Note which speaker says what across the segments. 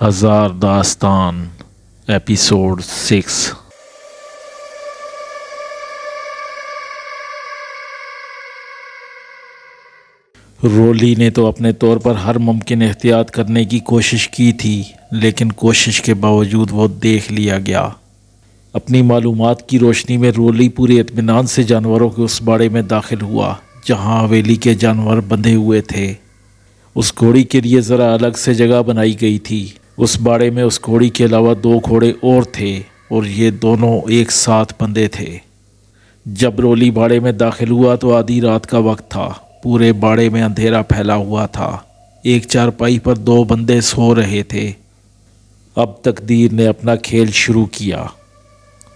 Speaker 1: ہزار داستان ایپیسوڈ 6۔ رولی نے تو اپنے طور پر ہر ممکن احتیاط کرنے کی کوشش کی تھی، لیکن کوشش کے باوجود وہ دیکھ لیا گیا۔ اپنی معلومات کی روشنی میں رولی پورے اطمینان سے جانوروں کے اس باڑے میں داخل ہوا جہاں حویلی کے جانور بندھے ہوئے تھے۔ اس گھوڑی کے لیے ذرا الگ سے جگہ بنائی گئی تھی۔ اس باڑے میں اس گھوڑی کے علاوہ 2 گھوڑے اور تھے اور یہ دونوں ایک ساتھ بندھے تھے۔ جب رولی باڑے میں داخل ہوا تو آدھی رات کا وقت تھا۔ پورے باڑے میں اندھیرا پھیلا ہوا تھا۔ ایک چارپائی پر 2 بندے سو رہے تھے۔ اب تقدیر نے اپنا کھیل شروع کیا۔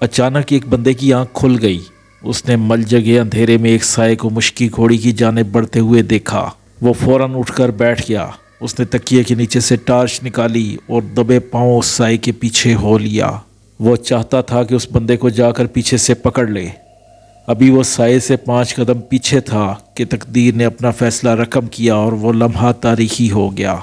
Speaker 1: اچانک ایک بندے کی آنکھ کھل گئی۔ اس نے مل جگہ اندھیرے میں ایک سائے کو مشکی گھوڑی کی جانب بڑھتے ہوئے دیکھا۔ وہ فوراً اٹھ کر بیٹھ گیا۔ اس نے تکیے کے نیچے سے ٹارچ نکالی اور دبے پاؤں اس سائے کے پیچھے ہو لیا۔ وہ چاہتا تھا کہ اس بندے کو جا کر پیچھے سے پکڑ لے۔ ابھی وہ سائے سے 5 قدم پیچھے تھا کہ تقدیر نے اپنا فیصلہ رقم کیا اور وہ لمحہ تاریخی ہو گیا۔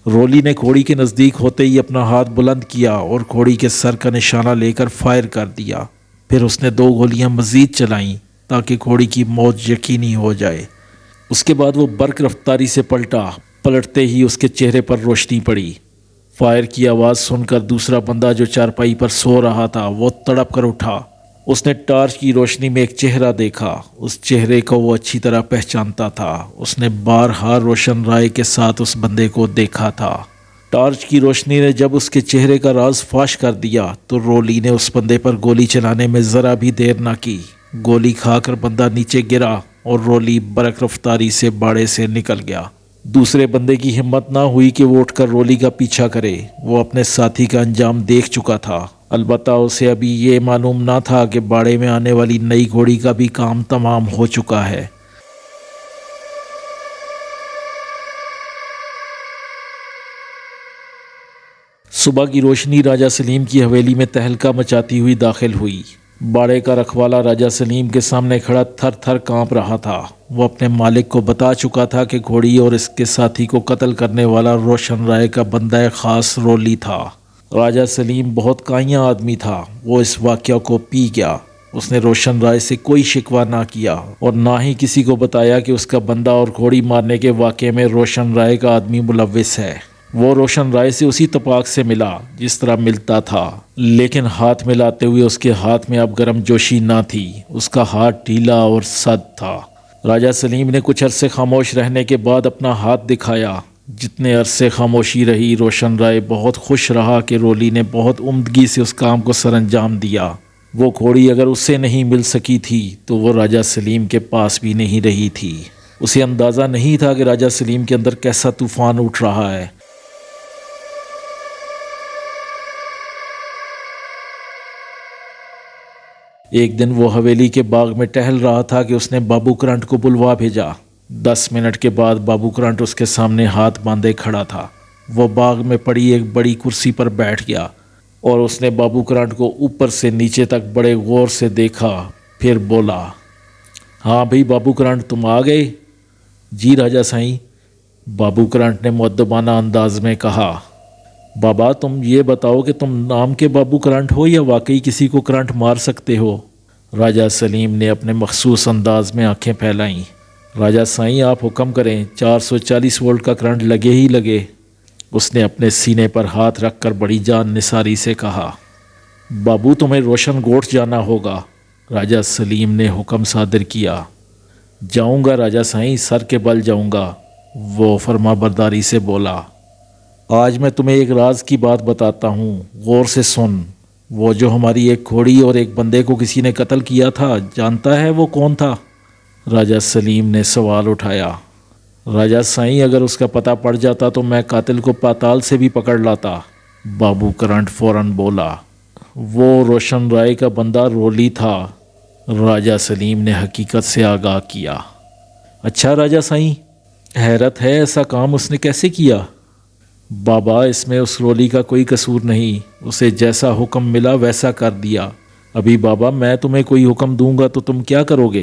Speaker 1: رولی نے گھوڑی کے نزدیک ہوتے ہی اپنا ہاتھ بلند کیا اور گھوڑی کے سر کا نشانہ لے کر فائر کر دیا۔ پھر اس نے 2 گولیاں مزید چلائیں تاکہ گھوڑی کی موت یقینی ہو جائے۔ اس کے بعد وہ برق رفتاری سے پلٹا۔ پلٹتے ہی اس کے چہرے پر روشنی پڑی۔ فائر کی آواز سن کر دوسرا بندہ جو چارپائی پر سو رہا تھا وہ تڑپ کر اٹھا۔ اس نے ٹارچ کی روشنی میں ایک چہرہ دیکھا۔ اس چہرے کو وہ اچھی طرح پہچانتا تھا۔ اس نے بارہا روشن رائے کے ساتھ اس بندے کو دیکھا تھا۔ ٹارچ کی روشنی نے جب اس کے چہرے کا راز فاش کر دیا تو رولی نے اس بندے پر گولی چلانے میں ذرا بھی دیر نہ کی۔ گولی کھا کر بندہ نیچے گرا اور رولی برق رفتاری سے باڑے سے نکل گیا۔ دوسرے بندے کی ہمت نہ ہوئی کہ وہ اٹھ کر رولی کا پیچھا کرے۔ وہ اپنے ساتھی کا انجام دیکھ چکا تھا، البتہ اسے ابھی یہ معلوم نہ تھا کہ باڑے میں آنے والی نئی گھوڑی کا بھی کام تمام ہو چکا ہے۔ صبح کی روشنی راجہ سلیم کی حویلی میں تہلکہ مچاتی ہوئی داخل ہوئی۔ باڑے کا رکھوالا راجہ سلیم کے سامنے کھڑا تھر تھر کانپ رہا تھا۔ وہ اپنے مالک کو بتا چکا تھا کہ گھوڑی اور اس کے ساتھی کو قتل کرنے والا روشن رائے کا بندہ خاص رولی تھا۔ راجہ سلیم بہت کائیاں آدمی تھا۔ وہ اس واقعہ کو پی گیا۔ اس نے روشن رائے سے کوئی شکوہ نہ کیا اور نہ ہی کسی کو بتایا کہ اس کا بندہ اور گھوڑی مارنے کے واقعے میں روشن رائے کا آدمی ملوث ہے۔ وہ روشن رائے سے اسی تپاک سے ملا جس طرح ملتا تھا، لیکن ہاتھ ملاتے ہوئے اس کے ہاتھ میں اب گرم جوشی نہ تھی۔ اس کا ہاتھ ڈھیلا اور سد تھا۔ راجہ سلیم نے کچھ عرصے خاموش رہنے کے بعد اپنا ہاتھ دکھایا۔ جتنے عرصے خاموشی رہی، روشن رائے بہت خوش رہا کہ رولی نے بہت عمدگی سے اس کام کو سر انجام دیا۔ وہ گھوڑی اگر اس سے نہیں مل سکی تھی تو وہ راجہ سلیم کے پاس بھی نہیں رہی تھی۔ اسے اندازہ نہیں تھا کہ راجہ سلیم کے اندر کیسا طوفان اٹھ رہا ہے۔ ایک دن وہ حویلی کے باغ میں ٹہل رہا تھا کہ اس نے بابو کرنٹ کو بلوا بھیجا۔ 10 منٹ کے بعد بابو کرنٹ اس کے سامنے ہاتھ باندھے کھڑا تھا۔ وہ باغ میں پڑی ایک بڑی کرسی پر بیٹھ گیا اور اس نے بابو کرنٹ کو اوپر سے نیچے تک بڑے غور سے دیکھا، پھر بولا، ہاں بھئی بابو کرنٹ، تم آ گئے؟ جی راجہ سائیں، بابو کرنٹ نے مؤدبانہ انداز میں کہا۔ بابا تم یہ بتاؤ کہ تم نام کے بابو کرنٹ ہو یا واقعی کسی کو کرنٹ مار سکتے ہو؟ راجہ سلیم نے اپنے مخصوص انداز میں آنکھیں پھیلائیں۔ راجہ سائیں آپ حکم کریں، 440 وولٹ کا کرنٹ لگے ہی لگے۔ اس نے اپنے سینے پر ہاتھ رکھ کر بڑی جان نثاری سے کہا۔ بابو تمہیں روشن گوٹھ جانا ہوگا، راجہ سلیم نے حکم صادر کیا۔ جاؤں گا راجہ سائیں، سر کے بل جاؤں گا، وہ فرما برداری سے بولا۔ آج میں تمہیں ایک راز کی بات بتاتا ہوں، غور سے سن۔ وہ جو ہماری ایک گھوڑی اور ایک بندے کو کسی نے قتل کیا تھا، جانتا ہے وہ کون تھا؟ راجہ سلیم نے سوال اٹھایا۔ راجہ سائیں اگر اس کا پتہ پڑ جاتا تو میں قاتل کو پاتال سے بھی پکڑ لاتا، بابو کرنٹ فوراً بولا۔ وہ روشن رائے کا بندہ رولی تھا، راجہ سلیم نے حقیقت سے آگاہ کیا۔ اچھا راجہ سائیں، حیرت ہے ایسا کام اس نے کیسے کیا؟ بابا اس میں اس رولی کا کوئی قصور نہیں، اسے جیسا حکم ملا ویسا کر دیا۔ ابھی بابا میں تمہیں کوئی حکم دوں گا تو تم کیا کرو گے؟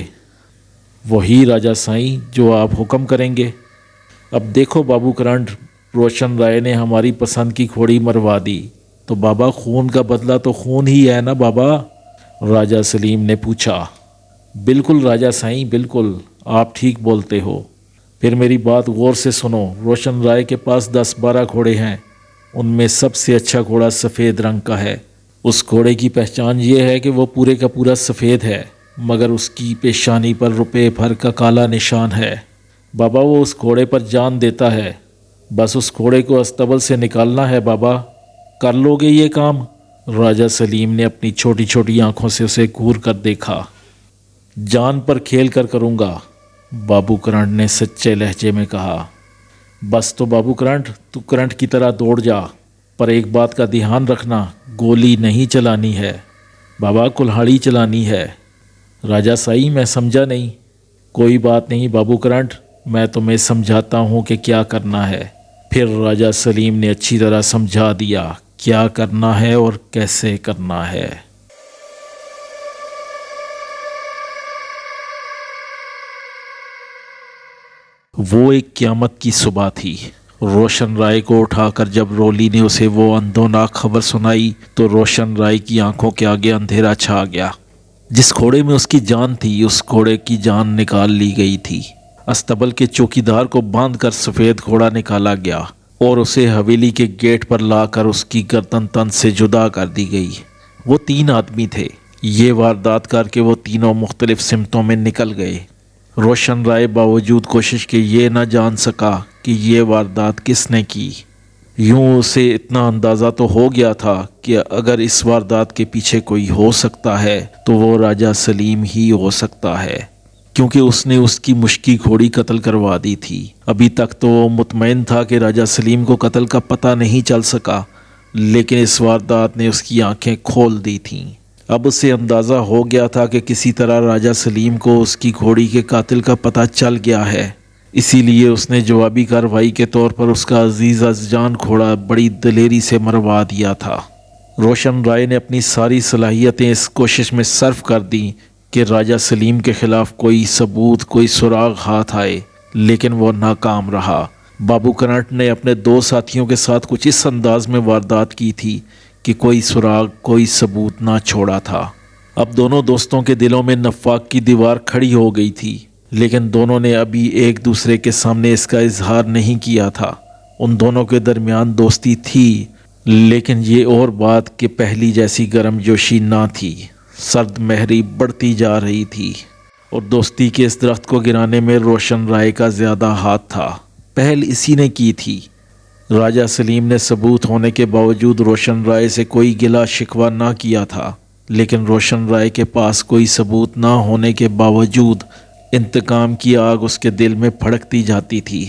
Speaker 1: وہی راجہ سائیں جو آپ حکم کریں گے۔ اب دیکھو بابو کرنٹ، روشن رائے نے ہماری پسند کی گھوڑی مروا دی، تو بابا خون کا بدلہ تو خون ہی ہے نا بابا؟ راجہ سلیم نے پوچھا۔ بالکل راجہ سائیں، بالکل، آپ ٹھیک بولتے ہو۔ پھر میری بات غور سے سنو، روشن رائے کے پاس 10-12 گھوڑے ہیں، ان میں سب سے اچھا گھوڑا سفید رنگ کا ہے۔ اس گھوڑے کی پہچان یہ ہے کہ وہ پورے کا پورا سفید ہے، مگر اس کی پیشانی پر روپے بھر کا کالا نشان ہے۔ بابا وہ اس گھوڑے پر جان دیتا ہے، بس اس گھوڑے کو استبل سے نکالنا ہے بابا، کر لو گے یہ کام؟ راجہ سلیم نے اپنی چھوٹی چھوٹی آنکھوں سے اسے گھور کر دیکھا۔ جان پر کھیل کر کروں گا، بابو کرنٹ نے سچے لہجے میں کہا۔ بس تو بابو کرنٹ، تو کرنٹ کی طرح دوڑ جا، پر ایک بات کا دھیان رکھنا، گولی نہیں چلانی ہے بابا، کلہاڑی چلانی ہے۔ راجہ سائی میں سمجھا نہیں۔ کوئی بات نہیں بابو کرنٹ، میں تمہیں سمجھاتا ہوں کہ کیا کرنا ہے۔ پھر راجہ سلیم نے اچھی طرح سمجھا دیا کیا کرنا ہے اور کیسے کرنا ہے۔ وہ ایک قیامت کی صبح تھی۔ روشن رائے کو اٹھا کر جب رولی نے اسے وہ اندوناک خبر سنائی تو روشن رائے کی آنکھوں کے آگے اندھیرا چھا گیا۔ جس گھوڑے میں اس کی جان تھی، اس گھوڑے کی جان نکال لی گئی تھی۔ استبل کے چوکیدار کو باندھ کر سفید گھوڑا نکالا گیا اور اسے حویلی کے گیٹ پر لا کر اس کی گردن تن سے جدا کر دی گئی۔ وہ 3 آدمی تھے۔ یہ واردات کر کے وہ تینوں مختلف سمتوں میں نکل گئے۔ روشن رائے باوجود کوشش کے یہ نہ جان سکا کہ یہ واردات کس نے کی۔ یوں اسے اتنا اندازہ تو ہو گیا تھا کہ اگر اس واردات کے پیچھے کوئی ہو سکتا ہے تو وہ راجہ سلیم ہی ہو سکتا ہے، کیونکہ اس نے اس کی مشکی گھوڑی قتل کروا دی تھی۔ ابھی تک تو وہ مطمئن تھا کہ راجہ سلیم کو قتل کا پتہ نہیں چل سکا، لیکن اس واردات نے اس کی آنکھیں کھول دی تھیں۔ اب اسے اندازہ ہو گیا تھا کہ کسی طرح راجہ سلیم کو اس کی گھوڑی کے قاتل کا پتہ چل گیا ہے، اسی لیے اس نے جوابی کارروائی کے طور پر اس کا عزیز از جان گھوڑا بڑی دلیری سے مروا دیا تھا۔ روشن رائے نے اپنی ساری صلاحیتیں اس کوشش میں صرف کر دیں کہ راجہ سلیم کے خلاف کوئی ثبوت، کوئی سراغ ہاتھ آئے، لیکن وہ ناکام رہا۔ بابو کرنٹ نے اپنے 2 ساتھیوں کے ساتھ کچھ اس انداز میں واردات کی تھی کہ کوئی سراغ، کوئی ثبوت نہ چھوڑا تھا۔ اب دونوں دوستوں کے دلوں میں نفاق کی دیوار کھڑی ہو گئی تھی، لیکن دونوں نے ابھی ایک دوسرے کے سامنے اس کا اظہار نہیں کیا تھا۔ ان دونوں کے درمیان دوستی تھی، لیکن یہ اور بات کہ پہلی جیسی گرم جوشی نہ تھی۔ سرد مہری بڑھتی جا رہی تھی اور دوستی کے اس درخت کو گرانے میں روشن رائے کا زیادہ ہاتھ تھا۔ پہل اسی نے کی تھی۔ راجہ سلیم نے ثبوت ہونے کے باوجود روشن رائے سے کوئی گلا شکوہ نہ کیا تھا، لیکن روشن رائے کے پاس کوئی ثبوت نہ ہونے کے باوجود انتقام کی آگ اس کے دل میں بھڑکتی جاتی تھی۔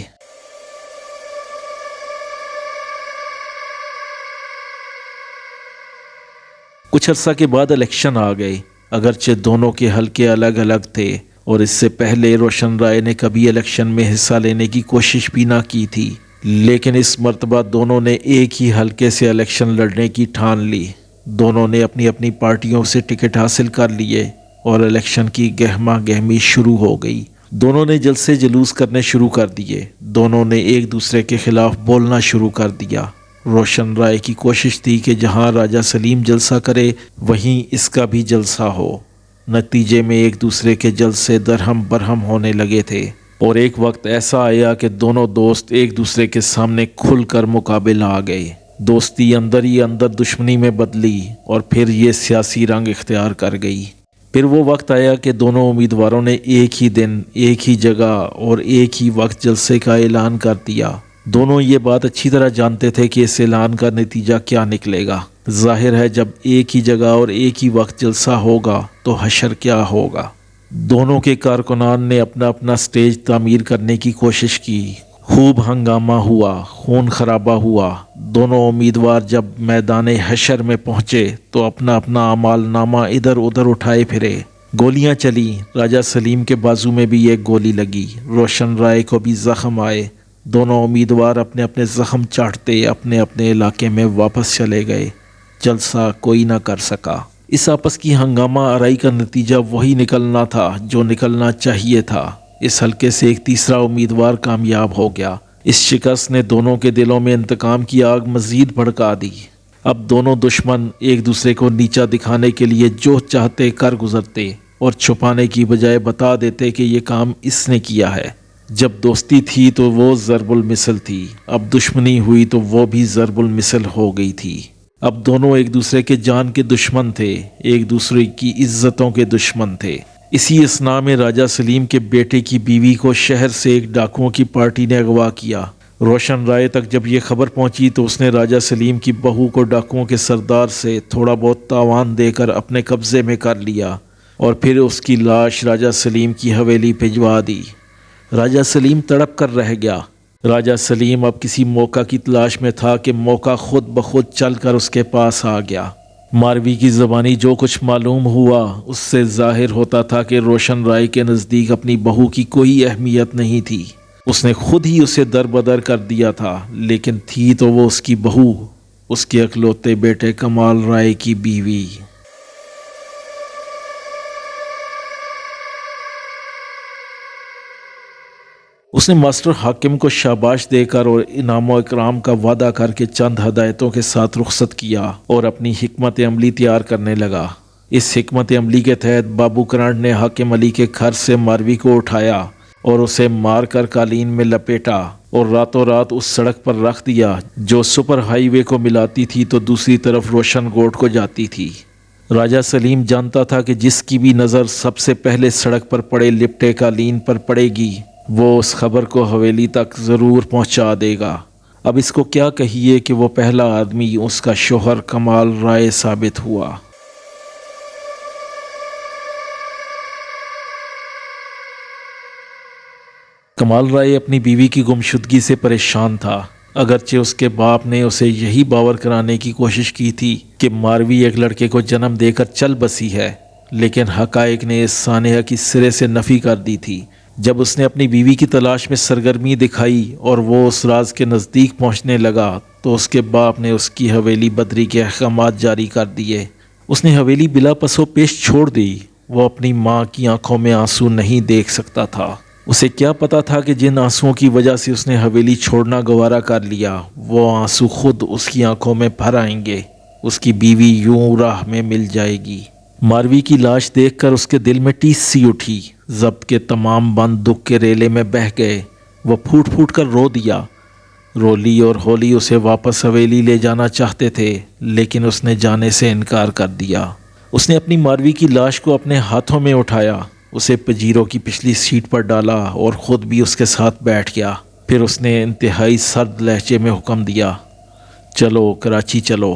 Speaker 1: کچھ عرصہ کے بعد الیکشن آ گئے، اگرچہ دونوں کے حلقے الگ الگ تھے اور اس سے پہلے روشن رائے نے کبھی الیکشن میں حصہ لینے کی کوشش بھی نہ کی تھی، لیکن اس مرتبہ دونوں نے ایک ہی حلقے سے الیکشن لڑنے کی ٹھان لی۔ دونوں نے اپنی اپنی پارٹیوں سے ٹکٹ حاصل کر لیے اور الیکشن کی گہما گہمی شروع ہو گئی۔ دونوں نے جلسے جلوس کرنے شروع کر دیے، دونوں نے ایک دوسرے کے خلاف بولنا شروع کر دیا۔ روشن رائے کی کوشش تھی کہ جہاں راجہ سلیم جلسہ کرے وہیں اس کا بھی جلسہ ہو۔ نتیجے میں ایک دوسرے کے جلسے درہم برہم ہونے لگے تھے اور ایک وقت ایسا آیا کہ دونوں دوست ایک دوسرے کے سامنے کھل کر مقابل آ گئے۔ دوستی اندر ہی اندر دشمنی میں بدلی اور پھر یہ سیاسی رنگ اختیار کر گئی۔ پھر وہ وقت آیا کہ دونوں امیدواروں نے ایک ہی دن، ایک ہی جگہ اور ایک ہی وقت جلسے کا اعلان کر دیا۔ دونوں یہ بات اچھی طرح جانتے تھے کہ اس اعلان کا نتیجہ کیا نکلے گا۔ ظاہر ہے جب ایک ہی جگہ اور ایک ہی وقت جلسہ ہوگا تو حشر کیا ہوگا۔ دونوں کے کارکنان نے اپنا اپنا سٹیج تعمیر کرنے کی کوشش کی۔ خوب ہنگامہ ہوا، خون خرابہ ہوا۔ دونوں امیدوار جب میدان حشر میں پہنچے تو اپنا اپنا اعمال نامہ ادھر ادھر اٹھائے پھرے۔ گولیاں چلی، راجہ سلیم کے بازو میں بھی ایک گولی لگی، روشن رائے کو بھی زخم آئے۔ دونوں امیدوار اپنے اپنے زخم چاٹتے اپنے اپنے علاقے میں واپس چلے گئے۔ جلسہ کوئی نہ کر سکا۔ اس آپس کی ہنگامہ آرائی کا نتیجہ وہی نکلنا تھا جو نکلنا چاہیے تھا۔ اس حلقے سے ایک تیسرا امیدوار کامیاب ہو گیا، اس شکست نے دونوں کے دلوں میں انتقام کی آگ مزید بھڑکا دی۔ اب دونوں دشمن ایک دوسرے کو نیچا دکھانے کے لیے جو چاہتے کر گزرتے اور چھپانے کی بجائے بتا دیتے کہ یہ کام اس نے کیا ہے۔ جب دوستی تھی تو وہ ضرب المثل تھی، اب دشمنی ہوئی تو وہ بھی ضرب المثل ہو گئی تھی۔ اب دونوں ایک دوسرے کے جان کے دشمن تھے، ایک دوسرے کی عزتوں کے دشمن تھے۔ اسی اثناء میں راجہ سلیم کے بیٹے کی بیوی کو شہر سے ایک ڈاکوؤں کی پارٹی نے اغوا کیا۔ روشن رائے تک جب یہ خبر پہنچی تو اس نے راجہ سلیم کی بہو کو ڈاکوؤں کے سردار سے تھوڑا بہت تاوان دے کر اپنے قبضے میں کر لیا اور پھر اس کی لاش راجہ سلیم کی حویلی بھجوا دی۔ راجہ سلیم تڑپ کر رہ گیا۔ راجہ سلیم اب کسی موقع کی تلاش میں تھا کہ موقع خود بخود چل کر اس کے پاس آ گیا۔ ماروی کی زبانی جو کچھ معلوم ہوا اس سے ظاہر ہوتا تھا کہ روشن رائے کے نزدیک اپنی بہو کی کوئی اہمیت نہیں تھی۔ اس نے خود ہی اسے دربدر کر دیا تھا، لیکن تھی تو وہ اس کی بہو، اس کے اکلوتے بیٹے کمال رائے کی بیوی۔ اس نے ماسٹر حاکم کو شاباش دے کر اور انعام و اکرام کا وعدہ کر کے چند ہدایتوں کے ساتھ رخصت کیا اور اپنی حکمت عملی تیار کرنے لگا۔ اس حکمت عملی کے تحت بابو کرانڈ نے حاکم علی کے گھر سے ماروی کو اٹھایا اور اسے مار کر قالین میں لپیٹا اور راتوں رات اس سڑک پر رکھ دیا جو سپر ہائی وے کو ملاتی تھی تو دوسری طرف روشن گوٹ کو جاتی تھی۔ راجہ سلیم جانتا تھا کہ جس کی بھی نظر سب سے پہلے سڑک پر پڑے لپٹے قالین پر پڑے گی وہ اس خبر کو حویلی تک ضرور پہنچا دے گا۔ اب اس کو کیا کہیے کہ وہ پہلا آدمی اس کا شوہر کمال رائے ثابت ہوا۔ کمال رائے اپنی بیوی کی گمشدگی سے پریشان تھا، اگرچہ اس کے باپ نے اسے یہی باور کرانے کی کوشش کی تھی کہ ماروی ایک لڑکے کو جنم دے کر چل بسی ہے، لیکن حقائق نے اس سانحہ کی سرے سے نفی کر دی تھی۔ جب اس نے اپنی بیوی کی تلاش میں سرگرمی دکھائی اور وہ اس راز کے نزدیک پہنچنے لگا تو اس کے باپ نے اس کی حویلی بدری کے احکامات جاری کر دیے۔ اس نے حویلی بلا پسو پیش چھوڑ دی۔ وہ اپنی ماں کی آنکھوں میں آنسو نہیں دیکھ سکتا تھا۔ اسے کیا پتا تھا کہ جن آنسوؤں کی وجہ سے اس نے حویلی چھوڑنا گوارا کر لیا وہ آنسو خود اس کی آنکھوں میں بھر آئیں گے، اس کی بیوی یوں راہ میں مل جائے گی۔ ماروی کی لاش دیکھ کر اس کے دل میں ٹیس سی اٹھی، ضبط کے تمام بند دکھ کے ریلے میں بہہ گئے۔ وہ پھوٹ پھوٹ کر رو دیا۔ رولی اور ہولی اسے واپس حویلی لے جانا چاہتے تھے لیکن اس نے جانے سے انکار کر دیا۔ اس نے اپنی ماروی کی لاش کو اپنے ہاتھوں میں اٹھایا، اسے پجیرو کی پچھلی سیٹ پر ڈالا اور خود بھی اس کے ساتھ بیٹھ گیا۔ پھر اس نے انتہائی سرد لہجے میں حکم دیا، چلو کراچی چلو۔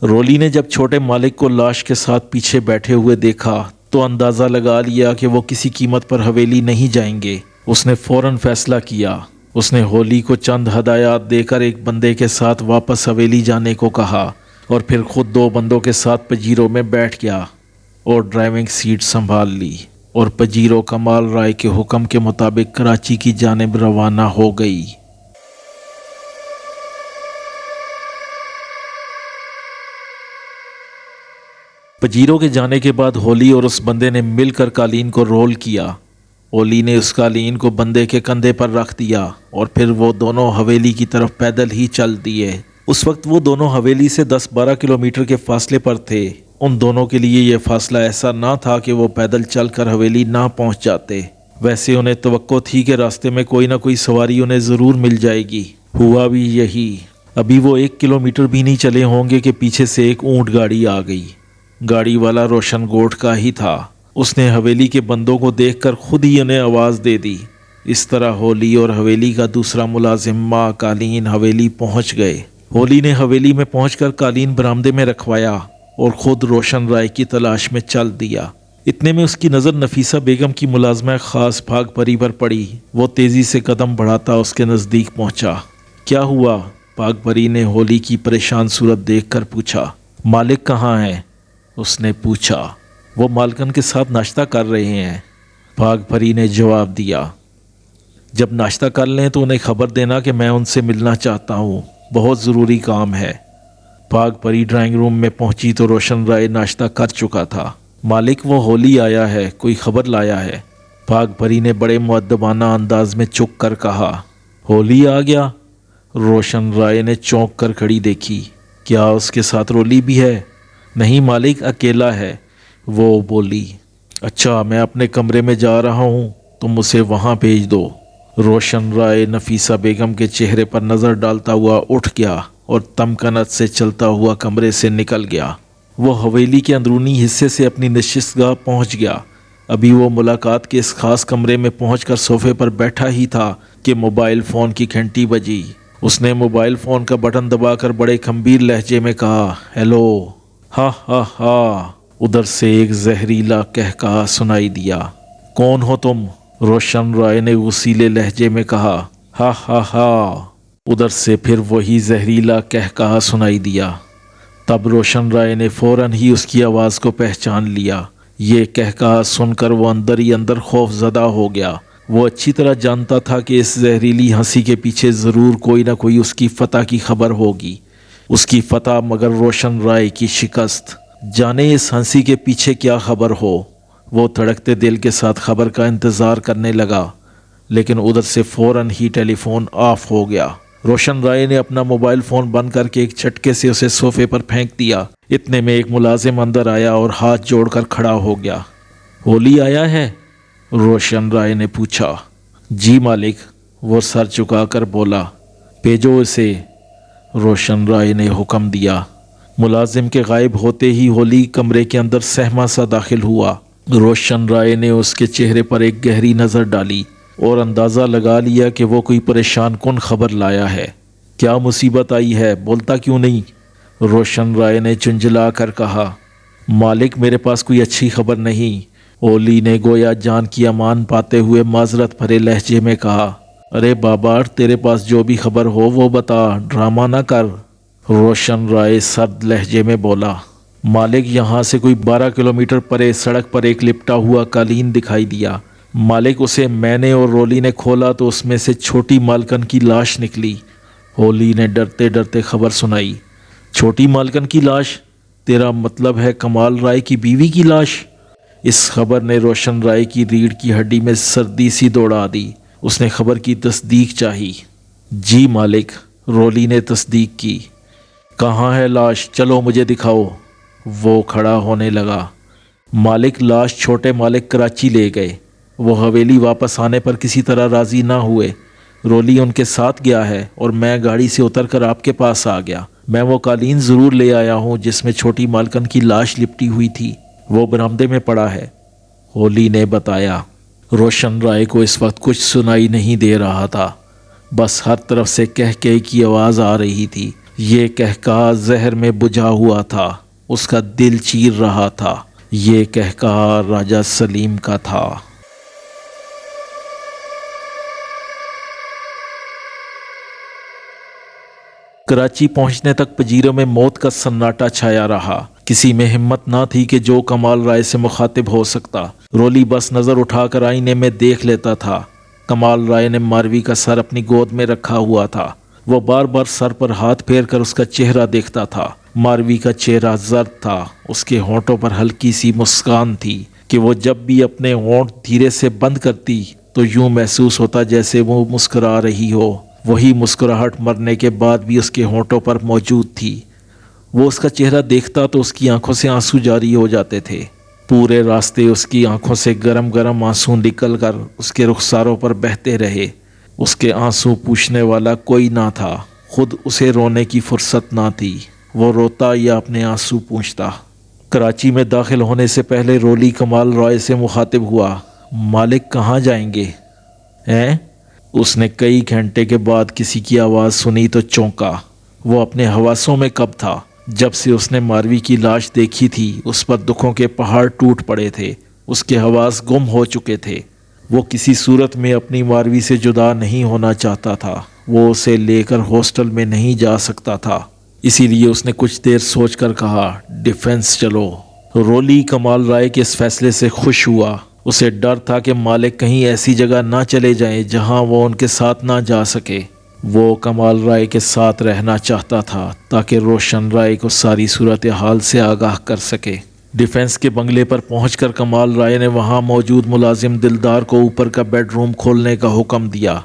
Speaker 1: رولی نے جب چھوٹے مالک کو لاش کے ساتھ پیچھے بیٹھے ہوئے دیکھا تو اندازہ لگا لیا کہ وہ کسی قیمت پر حویلی نہیں جائیں گے۔ اس نے فوراً فیصلہ کیا۔ اس نے ہولی کو چند ہدایات دے کر ایک بندے کے ساتھ واپس حویلی جانے کو کہا اور پھر خود 2 بندوں کے ساتھ پجیرو میں بیٹھ گیا اور ڈرائیونگ سیٹ سنبھال لی اور پجیرو کمال رائے کے حکم کے مطابق کراچی کی جانب روانہ ہو گئی۔ پجیرو کے جانے کے بعد ہولی اور اس بندے نے مل کر قالین کو رول کیا۔ ہولی نے اس قالین کو بندے کے کندھے پر رکھ دیا اور پھر وہ دونوں حویلی کی طرف پیدل ہی چل دیے۔ اس وقت وہ دونوں حویلی سے 10-12 کلومیٹر کے فاصلے پر تھے۔ ان دونوں کے لیے یہ فاصلہ ایسا نہ تھا کہ وہ پیدل چل کر حویلی نہ پہنچ جاتے، ویسے انہیں توقع تھی کہ راستے میں کوئی نہ کوئی سواری انہیں ضرور مل جائے گی۔ ہوا بھی یہی۔ ابھی وہ 1 کلومیٹر بھی نہیں چلے ہوں گے کہ پیچھے سے ایک اونٹ گاڑی آ گئی۔ گاڑی والا روشن گوٹ کا ہی تھا۔ اس نے حویلی کے بندوں کو دیکھ کر خود ہی انہیں آواز دے دی۔ اس طرح ہولی اور حویلی کا دوسرا ملازم ماں قالین حویلی پہنچ گئے۔ ہولی نے حویلی میں پہنچ کر قالین برآمدے میں رکھوایا اور خود روشن رائے کی تلاش میں چل دیا۔ اتنے میں اس کی نظر نفیسہ بیگم کی ملازمہ خاص بھاگ پری پر پڑی۔ وہ تیزی سے قدم بڑھاتا اس کے نزدیک پہنچا۔ کیا ہوا؟ بھاگ پری نے ہولی کی پریشان صورت دیکھ کر پوچھا۔ مالک کہاں ہیں؟ اس نے پوچھا۔ وہ مالکن کے ساتھ ناشتہ کر رہے ہیں، بھاگ پری نے جواب دیا۔ جب ناشتہ کر لیں تو انہیں خبر دینا کہ میں ان سے ملنا چاہتا ہوں، بہت ضروری کام ہے۔ بھاگ پری ڈرائنگ روم میں پہنچی تو روشن رائے ناشتہ کر چکا تھا۔ مالک وہ ہولی آیا ہے، کوئی خبر لایا ہے؟ بھاگ پری نے بڑے مؤدبانہ انداز میں چک کر کہا۔ ہولی آ گیا؟ روشن رائے نے چونک کر گھڑی دیکھی۔ کیا اس کے ساتھ رولی بھی ہے؟ نہیں مالک، اکیلا ہے، وہ بولی۔ اچھا، میں اپنے کمرے میں جا رہا ہوں، تم اسے وہاں بھیج دو۔ روشن رائے نفیسہ بیگم کے چہرے پر نظر ڈالتا ہوا اٹھ گیا اور تمکنت سے چلتا ہوا کمرے سے نکل گیا۔ وہ حویلی کے اندرونی حصے سے اپنی نشست گاہ پہنچ گیا۔ ابھی وہ ملاقات کے اس خاص کمرے میں پہنچ کر صوفے پر بیٹھا ہی تھا کہ موبائل فون کی گھنٹی بجی۔ اس نے موبائل فون کا بٹن دبا کر بڑے گھمبیر لہجے میں کہا، ہیلو۔ ہا ہا ہا، ادھر سے ایک زہریلا قہقہا سنائی دیا۔ کون ہو تم؟ روشن رائے نے غصیلے لہجے میں کہا۔ ہا ہا ہا، ادھر سے پھر وہی زہریلا قہقہا سنائی دیا۔ تب روشن رائے نے فوراً ہی اس کی آواز کو پہچان لیا۔ یہ قہقہا سن کر وہ اندر ہی اندر خوف زدہ ہو گیا۔ وہ اچھی طرح جانتا تھا کہ اس زہریلی ہنسی کے پیچھے ضرور کوئی نہ کوئی اس کی فتح کی خبر ہوگی۔ اس کی فتح مگر روشن رائے کی شکست۔ جانے اس ہنسی کے پیچھے کیا خبر ہو۔ وہ دھڑکتے دل کے ساتھ خبر کا انتظار کرنے لگا، لیکن ادھر سے فوراً ہی ٹیلی فون آف ہو گیا۔ روشن رائے نے اپنا موبائل فون بند کر کے ایک جھٹکے سے اسے صوفے پر پھینک دیا۔ اتنے میں ایک ملازم اندر آیا اور ہاتھ جوڑ کر کھڑا ہو گیا۔ ہولی آیا ہے؟ روشن رائے نے پوچھا۔ جی مالک، وہ سر چکا کر بولا۔ بھیجو اسے، روشن رائے نے حکم دیا۔ ملازم کے غائب ہوتے ہی ہولی کمرے کے اندر سہما سا داخل ہوا۔ روشن رائے نے اس کے چہرے پر ایک گہری نظر ڈالی اور اندازہ لگا لیا کہ وہ کوئی پریشان کن خبر لایا ہے۔ کیا مصیبت آئی ہے؟ بولتا کیوں نہیں؟ روشن رائے نے چنجلا کر کہا۔ مالک، میرے پاس کوئی اچھی خبر نہیں، ہولی نے گویا جان کی امان پاتے ہوئے معذرت بھرے لہجے میں کہا۔ ارے بابا، تیرے پاس جو بھی خبر ہو وہ بتا، ڈرامہ نہ کر، روشن رائے سرد لہجے میں بولا۔ مالک، یہاں سے کوئی 12 کلومیٹر پرے سڑک پر ایک لپٹا ہوا قالین دکھائی دیا۔ مالک، اسے میں نے اور رولی نے کھولا تو اس میں سے چھوٹی مالکن کی لاش نکلی، ہولی نے ڈرتے ڈرتے خبر سنائی۔ چھوٹی مالکن کی لاش؟ تیرا مطلب ہے کمال رائے کی بیوی کی لاش؟ اس خبر نے روشن رائے کی ریڑھ کی ہڈی میں سردی سی دوڑا دی۔ اس نے خبر کی تصدیق چاہی۔ جی مالک، رولی نے تصدیق کی۔ کہاں ہے لاش؟ چلو مجھے دکھاؤ۔ وہ کھڑا ہونے لگا۔ مالک، لاش چھوٹے مالک کراچی لے گئے۔ وہ حویلی واپس آنے پر کسی طرح راضی نہ ہوئے۔ رولی ان کے ساتھ گیا ہے اور میں گاڑی سے اتر کر آپ کے پاس آ گیا۔ میں وہ قالین ضرور لے آیا ہوں جس میں چھوٹی مالکن کی لاش لپٹی ہوئی تھی، وہ برآمدے میں پڑا ہے، ہولی نے بتایا۔ روشن رائے کو اس وقت کچھ سنائی نہیں دے رہا تھا، بس ہر طرف سے قہقہے کی آواز آ رہی تھی۔ یہ قہقہا زہر میں بجھا ہوا تھا، اس کا دل چیر رہا تھا۔ یہ قہقہا راجہ سلیم کا تھا۔ کراچی پہنچنے تک پجیروں میں موت کا سناٹا چھایا رہا۔ کسی میں ہمت نہ تھی کہ جو کمال رائے سے مخاطب ہو سکتا۔ رولی بس نظر اٹھا کر آئینے میں دیکھ لیتا تھا۔ کمال رائے نے ماروی کا سر اپنی گود میں رکھا ہوا تھا۔ وہ بار بار سر پر ہاتھ پھیر کر اس کا چہرہ دیکھتا تھا۔ ماروی کا چہرہ زرد تھا، اس کے ہونٹوں پر ہلکی سی مسکان تھی کہ وہ جب بھی اپنے ہونٹ دھیرے سے بند کرتی تو یوں محسوس ہوتا جیسے وہ مسکرا رہی ہو۔ وہی مسکراہٹ مرنے کے بعد بھی اس کے ہونٹوں پر موجود تھی۔ وہ اس کا چہرہ دیکھتا تو اس کی آنکھوں سے آنسو جاری ہو جاتے تھے۔ پورے راستے اس کی آنکھوں سے گرم گرم آنسو نکل کر اس کے رخساروں پر بہتے رہے۔ اس کے آنسو پوچھنے والا کوئی نہ تھا، خود اسے رونے کی فرصت نہ تھی۔ وہ روتا یا اپنے آنسو پوچھتا۔ کراچی میں داخل ہونے سے پہلے رولی کمال رائے سے مخاطب ہوا۔ مالک کہاں جائیں گے؟ اس نے کئی گھنٹے کے بعد کسی کی آواز سنی تو چونکا۔ وہ اپنے حواسوں میں کب تھا؟ جب سے اس نے ماروی کی لاش دیکھی تھی اس پر دکھوں کے پہاڑ ٹوٹ پڑے تھے، اس کے حواس گم ہو چکے تھے۔ وہ کسی صورت میں اپنی ماروی سے جدا نہیں ہونا چاہتا تھا۔ وہ اسے لے کر ہاسٹل میں نہیں جا سکتا تھا، اسی لیے اس نے کچھ دیر سوچ کر کہا، ڈیفنس چلو۔ رولی کمال رائے کے اس فیصلے سے خوش ہوا۔ اسے ڈر تھا کہ مالک کہیں ایسی جگہ نہ چلے جائیں جہاں وہ ان کے ساتھ نہ جا سکے۔ وہ کمال رائے کے ساتھ رہنا چاہتا تھا تاکہ روشن رائے کو ساری صورتحال سے آگاہ کر سکے۔ ڈیفنس کے بنگلے پر پہنچ کر کمال رائے نے وہاں موجود ملازم دلدار کو اوپر کا بیڈ روم کھولنے کا حکم دیا۔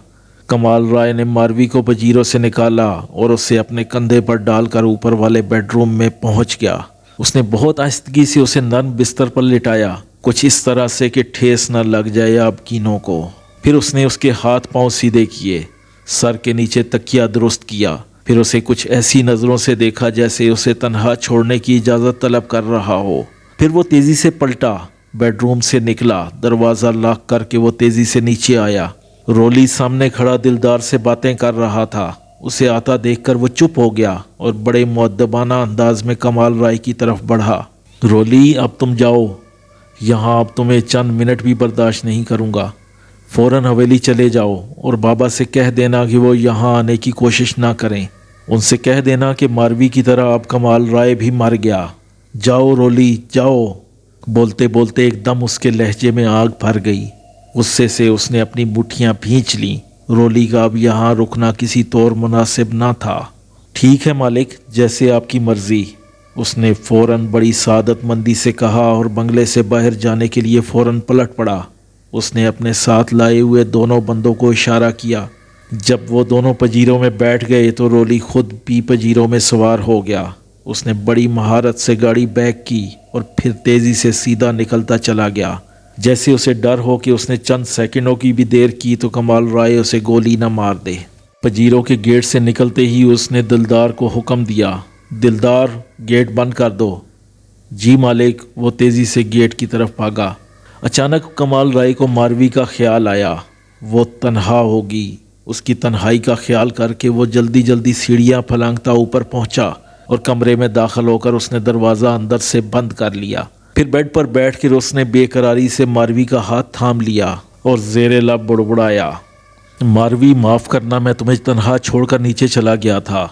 Speaker 1: کمال رائے نے ماروی کو پجیروں سے نکالا اور اسے اپنے کندھے پر ڈال کر اوپر والے بیڈ روم میں پہنچ گیا۔ اس نے بہت آہستگی سے اسے نرم بستر پر لٹایا، کچھ اس طرح سے کہ ٹھیس نہ لگ جائے آبکینوں کو۔ پھر اس نے اس کے ہاتھ پاؤں سیدھے کیے، سر کے نیچے تکیہ درست کیا، پھر اسے کچھ ایسی نظروں سے دیکھا جیسے اسے تنہا چھوڑنے کی اجازت طلب کر رہا ہو۔ پھر وہ تیزی سے پلٹا، بیڈ روم سے نکلا، دروازہ لاک کر کے وہ تیزی سے نیچے آیا۔ رولی سامنے کھڑا دلدار سے باتیں کر رہا تھا۔ اسے آتا دیکھ کر وہ چپ ہو گیا اور بڑے مؤدبانہ انداز میں کمال رائے کی طرف بڑھا۔ رولی اب تم جاؤ، یہاں اب تمہیں چند منٹ بھی برداشت نہیں کروں گا۔ فوراً حویلی چلے جاؤ اور بابا سے کہہ دینا کہ وہ یہاں آنے کی کوشش نہ کریں۔ ان سے کہہ دینا کہ ماروی کی طرح اب کمال رائے بھی مر گیا۔ جاؤ رولی جاؤ۔ بولتے بولتے ایک دم اس کے لہجے میں آگ بھر گئی۔ غصے سے اس نے اپنی مٹھیاں بھینچ لیں۔ رولی کا اب یہاں رکنا کسی طور مناسب نہ تھا۔ ٹھیک ہے مالک، جیسے آپ کی مرضی، اس نے فوراً بڑی سعادت مندی سے کہا اور بنگلے سے باہر جانے کے لیے فوراً پلٹ پڑا۔ اس نے اپنے ساتھ لائے ہوئے دونوں بندوں کو اشارہ کیا۔ جب وہ دونوں پجیروں میں بیٹھ گئے تو رولی خود بھی پجیروں میں سوار ہو گیا۔ اس نے بڑی مہارت سے گاڑی بیک کی اور پھر تیزی سے سیدھا نکلتا چلا گیا۔ جیسے اسے ڈر ہو کہ اس نے چند سیکنڈوں کی بھی دیر کی تو کمال رائے اسے گولی نہ مار دے۔ پجیروں کے گیٹ سے نکلتے ہی اس نے دلدار کو حکم دیا، دلدار گیٹ بند کر دو۔ جی مالک۔ وہ تیزی سے گیٹ کی طرف بھاگا۔ اچانک کمال رائے کو ماروی کا خیال آیا۔ وہ تنہا ہوگی، اس کی تنہائی کا خیال کر کے وہ جلدی جلدی سیڑھیاں پھلانگتا اوپر پہنچا اور کمرے میں داخل ہو کر اس نے دروازہ اندر سے بند کر لیا۔ پھر بیڈ پر بیٹھ کر اس نے بے قراری سے ماروی کا ہاتھ تھام لیا اور زیر لب بڑبڑایا، ماروی معاف کرنا، میں تمہیں تنہا چھوڑ کر نیچے چلا گیا تھا۔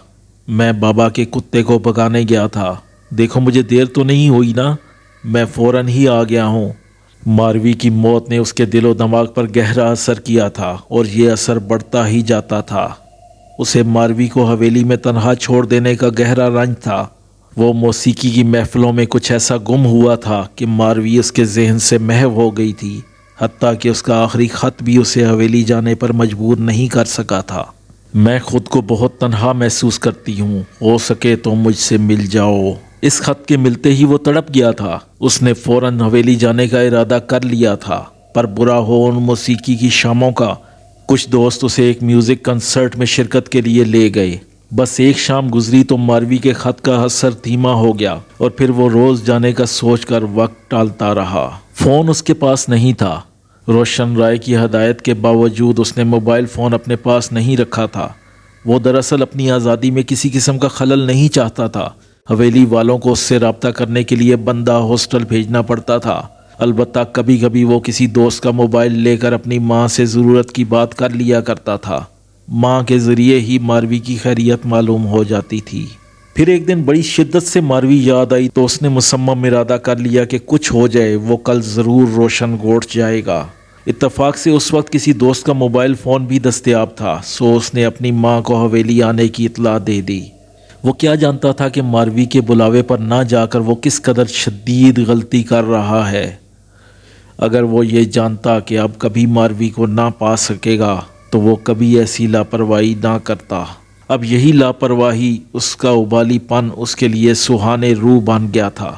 Speaker 1: میں بابا کے کتے کو بھگانے گیا تھا۔ دیکھو مجھے دیر تو نہیں ہوئی نا، میں فوراً ہی آ گیا ہوں۔ ماروی کی موت نے اس کے دل و دماغ پر گہرا اثر کیا تھا اور یہ اثر بڑھتا ہی جاتا تھا۔ اسے ماروی کو حویلی میں تنہا چھوڑ دینے کا گہرا رنج تھا۔ وہ موسیقی کی محفلوں میں کچھ ایسا گم ہوا تھا کہ ماروی اس کے ذہن سے محو ہو گئی تھی، حتیٰ کہ اس کا آخری خط بھی اسے حویلی جانے پر مجبور نہیں کر سکا تھا۔ میں خود کو بہت تنہا محسوس کرتی ہوں، ہو سکے تو مجھ سے مل جاؤ۔ اس خط کے ملتے ہی وہ تڑپ گیا تھا۔ اس نے فوراً حویلی جانے کا ارادہ کر لیا تھا، پر برا ہو ان موسیقی کی شاموں کا۔ کچھ دوست اسے ایک میوزک کنسرٹ میں شرکت کے لیے لے گئے۔ بس ایک شام گزری تو ماروی کے خط کا اثر دھیما ہو گیا اور پھر وہ روز جانے کا سوچ کر وقت ٹالتا رہا۔ فون اس کے پاس نہیں تھا۔ روشن رائے کی ہدایت کے باوجود اس نے موبائل فون اپنے پاس نہیں رکھا تھا۔ وہ دراصل اپنی آزادی میں کسی قسم کا خلل نہیں چاہتا تھا۔ حویلی والوں کو اس سے رابطہ کرنے کے لیے بندہ ہاسٹل بھیجنا پڑتا تھا۔ البتہ کبھی کبھی وہ کسی دوست کا موبائل لے کر اپنی ماں سے ضرورت کی بات کر لیا کرتا تھا۔ ماں کے ذریعے ہی ماروی کی خیریت معلوم ہو جاتی تھی۔ پھر ایک دن بڑی شدت سے ماروی یاد آئی تو اس نے مصمم ارادہ کر لیا کہ کچھ ہو جائے وہ کل ضرور روشن گوٹھ جائے گا۔ اتفاق سے اس وقت کسی دوست کا موبائل فون بھی دستیاب تھا، سو اس نے اپنی ماں کو حویلی آنے کی اطلاع دے دی۔ وہ کیا جانتا تھا کہ ماروی کے بلاوے پر نہ جا کر وہ کس قدر شدید غلطی کر رہا ہے۔ اگر وہ یہ جانتا کہ اب کبھی ماروی کو نہ پا سکے گا تو وہ کبھی ایسی لاپرواہی نہ کرتا۔ اب یہی لاپرواہی، اس کا ابالی پن اس کے لیے سہانے روح بن گیا تھا۔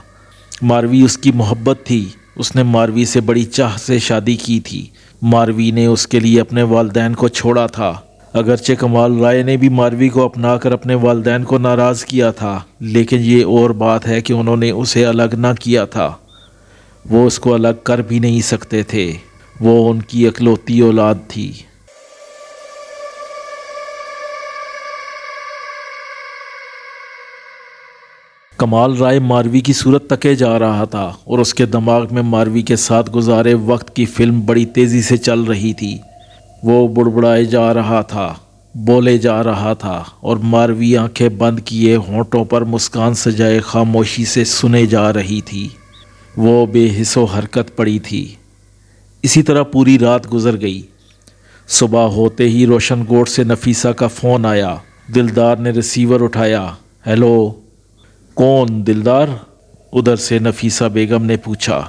Speaker 1: ماروی اس کی محبت تھی۔ اس نے ماروی سے بڑی چاہ سے شادی کی تھی۔ ماروی نے اس کے لیے اپنے والدین کو چھوڑا تھا۔ اگرچہ کمال رائے نے بھی ماروی کو اپنا کر اپنے والدین کو ناراض کیا تھا، لیکن یہ اور بات ہے کہ انہوں نے اسے الگ نہ کیا تھا۔ وہ اس کو الگ کر بھی نہیں سکتے تھے۔ وہ ان کی اکلوتی اولاد تھی۔ کمال رائے ماروی کی صورت تکے جا رہا تھا اور اس کے دماغ میں ماروی کے ساتھ گزارے وقت کی فلم بڑی تیزی سے چل رہی تھی۔ وہ بڑبڑائے جا رہا تھا، بولے جا رہا تھا اور ماروی آنکھیں بند کیے ہونٹوں پر مسکان سجائے خاموشی سے سنے جا رہی تھی۔ وہ بے حس و حرکت پڑی تھی۔ اسی طرح پوری رات گزر گئی۔ صبح ہوتے ہی روشن گوٹھ سے نفیسہ کا فون آیا۔ دلدار نے ریسیور اٹھایا۔ ہیلو، کون؟ دلدار؟ ادھر سے نفیسہ بیگم نے پوچھا۔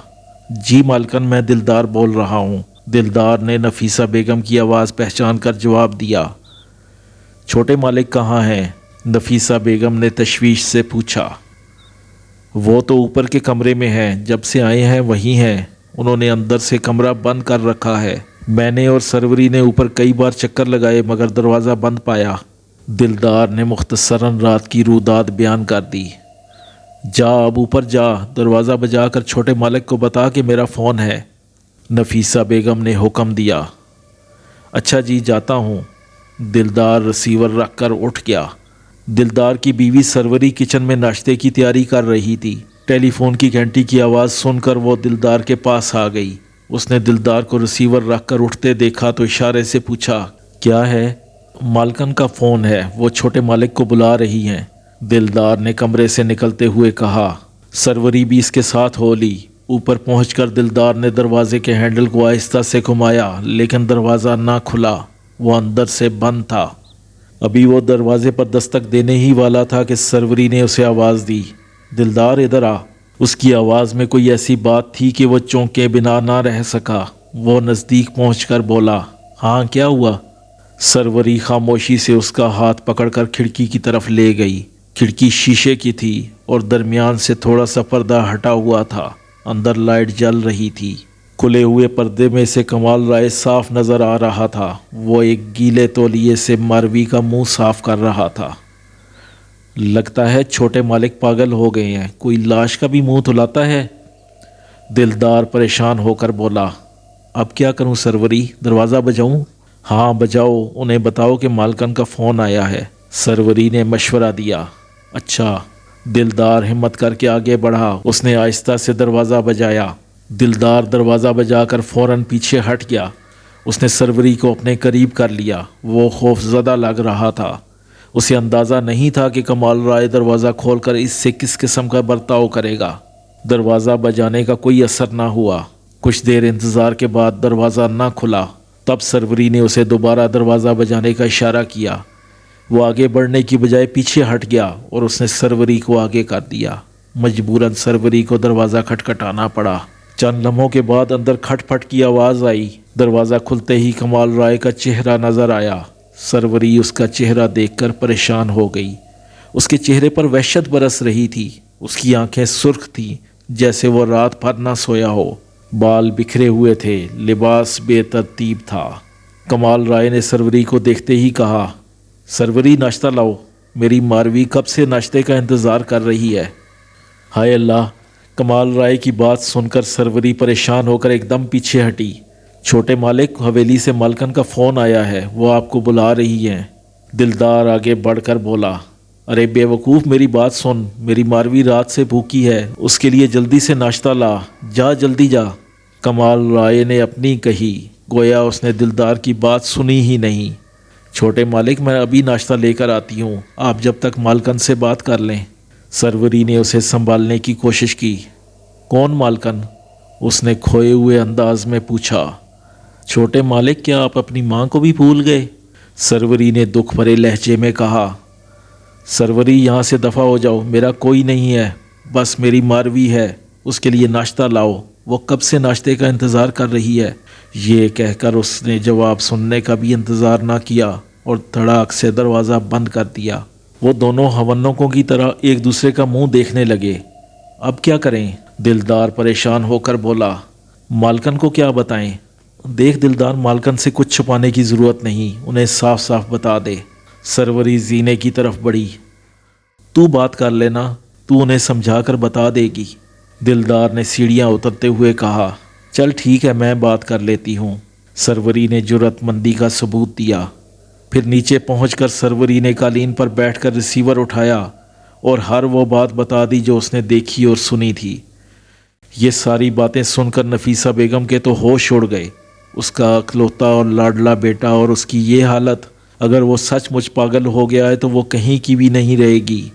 Speaker 1: جی مالکن، میں دلدار بول رہا ہوں۔ دلدار نے نفیسہ بیگم کی آواز پہچان کر جواب دیا۔ چھوٹے مالک کہاں ہیں؟ نفیسہ بیگم نے تشویش سے پوچھا۔ وہ تو اوپر کے کمرے میں ہیں، جب سے آئے ہیں وہیں ہیں، انہوں نے اندر سے کمرہ بند کر رکھا ہے۔ میں نے اور سروری نے اوپر کئی بار چکر لگائے مگر دروازہ بند پایا۔ دلدار نے مختصراً رات کی روداد بیان کر دی۔ جا اب اوپر جا، دروازہ بجا کر چھوٹے مالک کو بتا کہ میرا فون ہے، نفیسہ بیگم نے حکم دیا۔ اچھا جی جاتا ہوں۔ دلدار رسیور رکھ کر اٹھ گیا۔ دلدار کی بیوی سروری کچن میں ناشتے کی تیاری کر رہی تھی۔ ٹیلی فون کی گھنٹی کی آواز سن کر وہ دلدار کے پاس آ گئی۔ اس نے دلدار کو رسیور رکھ کر اٹھتے دیکھا تو اشارے سے پوچھا، کیا ہے؟ مالکن کا فون ہے، وہ چھوٹے مالک کو بلا رہی ہیں، دلدار نے کمرے سے نکلتے ہوئے کہا۔ سروری بھی اس کے ساتھ ہو لی۔ اوپر پہنچ کر دلدار نے دروازے کے ہینڈل کو آہستہ سے گھمایا لیکن دروازہ نہ کھلا، وہ اندر سے بند تھا۔ ابھی وہ دروازے پر دستک دینے ہی والا تھا کہ سروری نے اسے آواز دی، دلدار ادھر آ۔ اس کی آواز میں کوئی ایسی بات تھی کہ وہ چونکے بنا نہ رہ سکا۔ وہ نزدیک پہنچ کر بولا، ہاں کیا ہوا؟ سروری خاموشی سے اس کا ہاتھ پکڑ کر کھڑکی کی طرف لے گئی۔ کھڑکی شیشے کی تھی اور درمیان سے تھوڑا سا پردہ ہٹا ہوا تھا، اندر لائٹ جل رہی تھی۔ کھلے ہوئے پردے میں سے کمال رائے صاف نظر آ رہا تھا۔ وہ ایک گیلے تولیے سے ماروی کا منہ صاف کر رہا تھا۔ لگتا ہے چھوٹے مالک پاگل ہو گئے ہیں، کوئی لاش کا بھی منہ دھلاتا ہے، دلدار پریشان ہو کر بولا۔ اب کیا کروں سروری، دروازہ بجاؤں؟ ہاں بجاؤ، انہیں بتاؤ کہ مالکن کا فون آیا ہے، سروری نے مشورہ دیا۔ اچھا، دلدار ہمت کر کے آگے بڑھا۔ اس نے آہستہ سے دروازہ بجایا۔ دلدار دروازہ بجا کر فوراً پیچھے ہٹ گیا۔ اس نے سروری کو اپنے قریب کر لیا۔ وہ خوف زدہ لگ رہا تھا۔ اسے اندازہ نہیں تھا کہ کمال رائے دروازہ کھول کر اس سے کس قسم کا برتاؤ کرے گا۔ دروازہ بجانے کا کوئی اثر نہ ہوا۔ کچھ دیر انتظار کے بعد دروازہ نہ کھلا۔ تب سروری نے اسے دوبارہ دروازہ بجانے کا اشارہ کیا۔ وہ آگے بڑھنے کی بجائے پیچھے ہٹ گیا اور اس نے سروری کو آگے کر دیا۔ مجبوراً سروری کو دروازہ کھٹکھٹانا پڑا۔ چند لمحوں کے بعد اندر کھٹ پھٹ کی آواز آئی۔ دروازہ کھلتے ہی کمال رائے کا چہرہ نظر آیا۔ سروری اس کا چہرہ دیکھ کر پریشان ہو گئی۔ اس کے چہرے پر وحشت برس رہی تھی۔ اس کی آنکھیں سرخ تھیں جیسے وہ رات بھر نہ سویا ہو۔ بال بکھرے ہوئے تھے، لباس بے ترتیب تھا۔ کمال رائے نے سروری کو دیکھتے ہی کہا، سروری ناشتہ لاؤ، میری ماروی کب سے ناشتے کا انتظار کر رہی ہے۔ ہائے اللہ! کمال رائے کی بات سن کر سروری پریشان ہو کر ایک دم پیچھے ہٹی۔ چھوٹے مالک، حویلی سے مالکن کا فون آیا ہے، وہ آپ کو بلا رہی ہیں، دلدار آگے بڑھ کر بولا۔ ارے بے وقوف، میری بات سن، میری ماروی رات سے بھوکی ہے، اس کے لیے جلدی سے ناشتہ لا، جا جلدی جا، کمال رائے نے اپنی کہی، گویا اس نے دلدار کی بات سنی ہی نہیں۔ چھوٹے مالک، میں ابھی ناشتہ لے کر آتی ہوں، آپ جب تک مالکن سے بات کر لیں۔ سروری نے اسے سنبھالنے کی کوشش کی۔ کون مالکن؟ اس نے کھوئے ہوئے انداز میں پوچھا۔ چھوٹے مالک، کیا آپ اپنی ماں کو بھی بھول گئے؟ سروری نے دکھ بھرے لہجے میں کہا۔ سروری، یہاں سے دفع ہو جاؤ، میرا کوئی نہیں ہے، بس میری ماروی ہے، اس کے لیے ناشتہ لاؤ، وہ کب سے ناشتے کا انتظار کر رہی ہے۔ یہ کہہ کر اس نے جواب سننے کا بھی انتظار نہ کیا اور دھڑاک سے دروازہ بند کر دیا۔ وہ دونوں ہونکوں کی طرح ایک دوسرے کا منہ دیکھنے لگے۔ اب کیا کریں؟ دلدار پریشان ہو کر بولا۔ مالکن کو کیا بتائیں؟ دیکھ دلدار، مالکن سے کچھ چھپانے کی ضرورت نہیں، انہیں صاف صاف بتا دے۔ سروری زینے کی طرف بڑھی۔ تو بات کر لینا، تو انہیں سمجھا کر بتا دے گی، دلدار نے سیڑھیاں اترتے ہوئے کہا۔ چل ٹھیک ہے، میں بات کر لیتی ہوں، سروری نے جرأت مندی کا ثبوت دیا۔ پھر نیچے پہنچ کر سروری نے قالین پر بیٹھ کر ریسیور اٹھایا اور ہر وہ بات بتا دی جو اس نے دیکھی اور سنی تھی۔ یہ ساری باتیں سن کر نفیسہ بیگم کے تو ہوش اڑ گئے۔ اس کا اکلوتا اور لاڈلا بیٹا اور اس کی یہ حالت، اگر وہ سچ مچ پاگل ہو گیا ہے تو وہ کہیں کی بھی نہیں رہے گی۔